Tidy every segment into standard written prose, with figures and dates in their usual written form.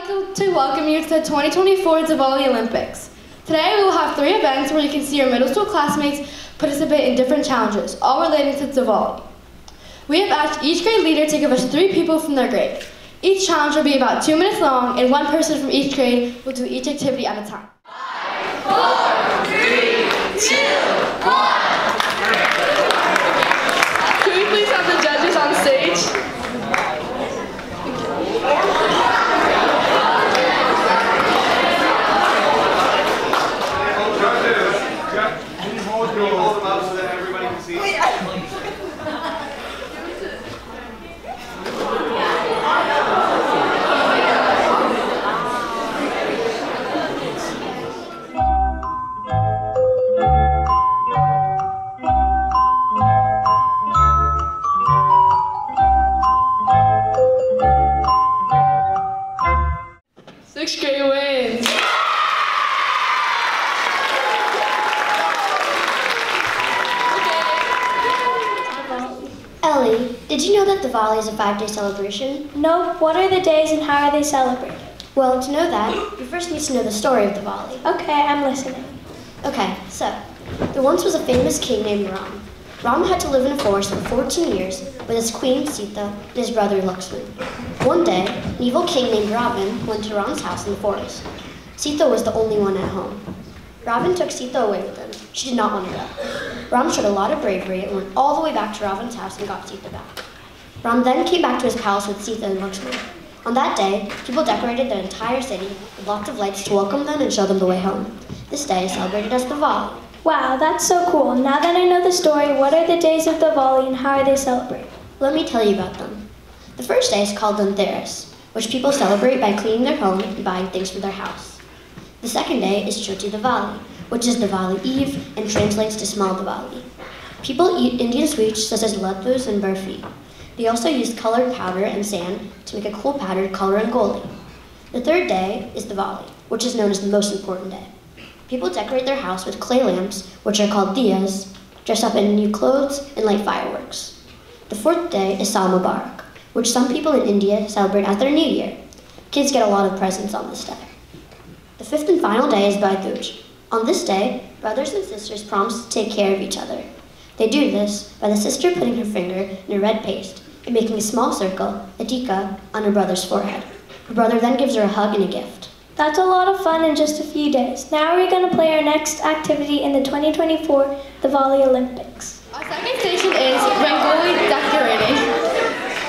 to welcome you to the 2024 Diwali Olympics. Today we will have 3 events where you can see your middle school classmates participate in different challenges, all relating to Diwali. We have asked each grade leader to give us 3 people from their grade. Each challenge will be about 2 minutes long, and 1 person from each grade will do each activity at a time. 5, 4, 3, 2, 1. Can we please have the judges on stage? Can you hold them up so that everybody can see? Sixth grade wins. Ellie, did you know that Diwali is a 5-day celebration? No, what are the days and how are they celebrated? Well, to know that, you first need to know the story of Diwali. Okay, I'm listening. Okay, so, there once was a famous king named Ram. Ram had to live in a forest for 14 years with his queen Sita and his brother Lakshman. One day, an evil king named Ravan went to Ram's house in the forest. Sita was the only one at home. Ravan took Sita away with him. She did not want to go. Ram showed a lot of bravery and went all the way back to Ravan's house and got Sita back. Ram then came back to his palace with Sita and Lakshman. On that day, people decorated their entire city with lots of lights to welcome them and show them the way home. This day is celebrated as Diwali. Wow, that's so cool. Now that I know the story, what are the days of Diwali and how are they celebrated? Let me tell you about them. The first day is called Dhanteras, which people celebrate by cleaning their home and buying things for their house. The second day is Choti Diwali, which is Diwali Eve and translates to Small Diwali. People eat Indian sweets such as laddus and burfi. They also use colored powder and sand to make a cool pattern called rangoli. The third day is Diwali, which is known as the most important day. People decorate their house with clay lamps, which are called diyas, dress up in new clothes, and light fireworks. The fourth day is Sal Mubarak, which some people in India celebrate as their New Year. Kids get a lot of presents on this day. The fifth and final day is Bhai Dooj. On this day, brothers and sisters promise to take care of each other. They do this by the sister putting her finger in a red paste and making a small circle, a tika, on her brother's forehead. Her brother then gives her a hug and a gift. That's a lot of fun in just a few days. Now we're going to play our next activity in the 2024 Diwali Olympics. Our second station is Rangoli decorating.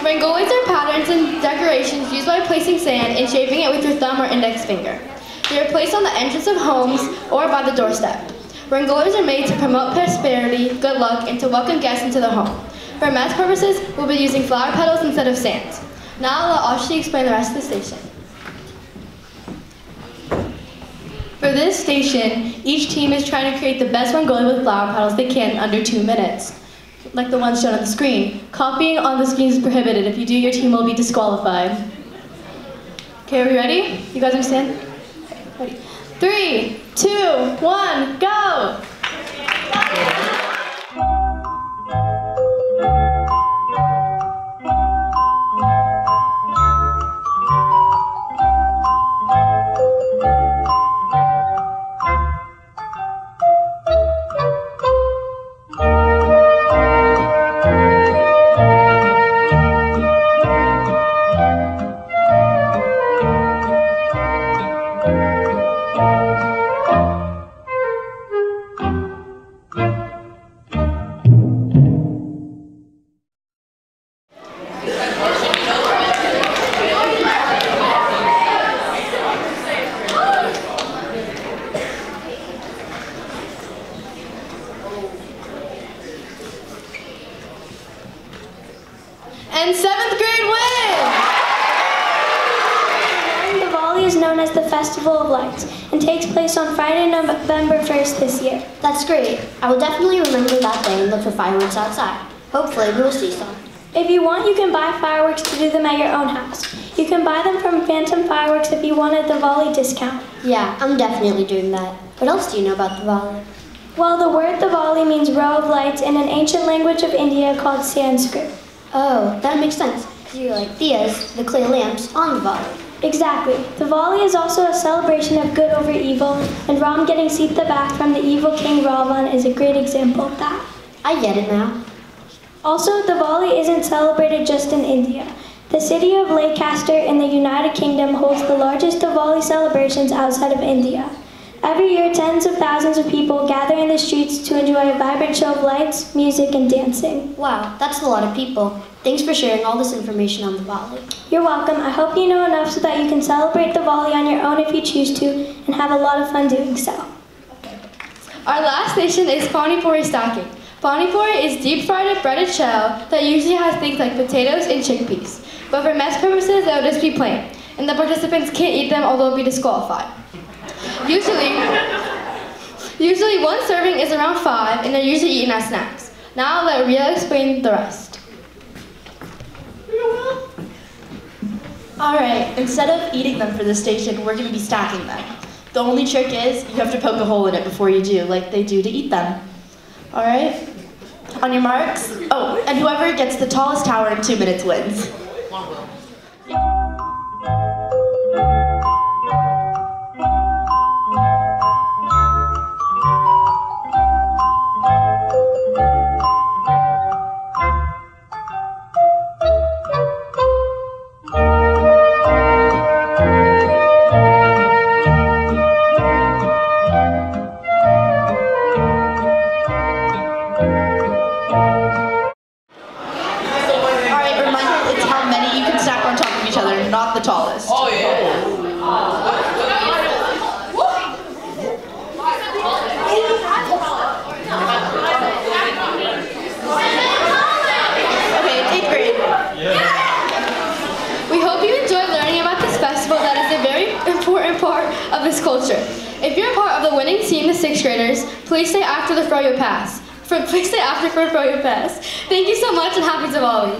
Rangolis are patterns and decorations used by placing sand and shaping it with your thumb or index finger. They are placed on the entrance of homes or by the doorstep. Rangolis are made to promote prosperity, good luck, and to welcome guests into the home. For math purposes, we'll be using flower petals instead of sand. Now I'll let Ashi explain the rest of the station. For this station, each team is trying to create the best rangoli with flower petals they can in under 2 minutes, like the ones shown on the screen. Copying on the screen is prohibited. If you do, your team will be disqualified. Okay, are we ready? You guys understand? Ready? 3, 2, 1, go! And 7th grade wins! Diwali is known as the Festival of Lights and takes place on Friday, November 1st this year. That's great. I will definitely remember that day and look for fireworks outside. Hopefully we will see some. If you want, you can buy fireworks to do them at your own house. You can buy them from Phantom Fireworks if you want a Diwali discount. Yeah, I'm definitely doing that. What else do you know about Diwali? Well, the word Diwali means row of lights in an ancient language of India called Sanskrit. Oh, that makes sense. Because you like diyas, the clay lamps, on Diwali. Exactly. Diwali is also a celebration of good over evil, and Ram getting Sita back from the evil king Ravan is a great example of that. I get it now. Also, Diwali isn't celebrated just in India. The city of Lancaster in the United Kingdom holds the largest Diwali celebrations outside of India. Every year, tens of thousands of people gather in the streets to enjoy a vibrant show of lights, music, and dancing. Wow, that's a lot of people. Thanks for sharing all this information on Diwali. You're welcome. I hope you know enough so that you can celebrate Diwali on your own if you choose to, and have a lot of fun doing so. Our last station is Pani Puri stacking. Pani Puri is deep-fried breaded shell that usually has things like potatoes and chickpeas. But for mess purposes, they'll just be plain, and the participants can't eat them or they'll be disqualified. Usually one serving is around 5, and they're usually eaten as snacks. Now I'll let Ria explain the rest. Alright, instead of eating them for this station, we're going to be stacking them. The only trick is you have to poke a hole in it before you do, like they do to eat them. Alright? On your marks. Oh, and whoever gets the tallest tower in 2 minutes wins. Not the tallest. Oh, yeah. Okay, it's 8th grade. We hope you enjoyed learning about this festival that is a very important part of this culture. If you're a part of the winning team, the 6th graders, please stay after the Froyo Pass. Please stay after for Froyo Pass. Thank you so much and happy Diwali.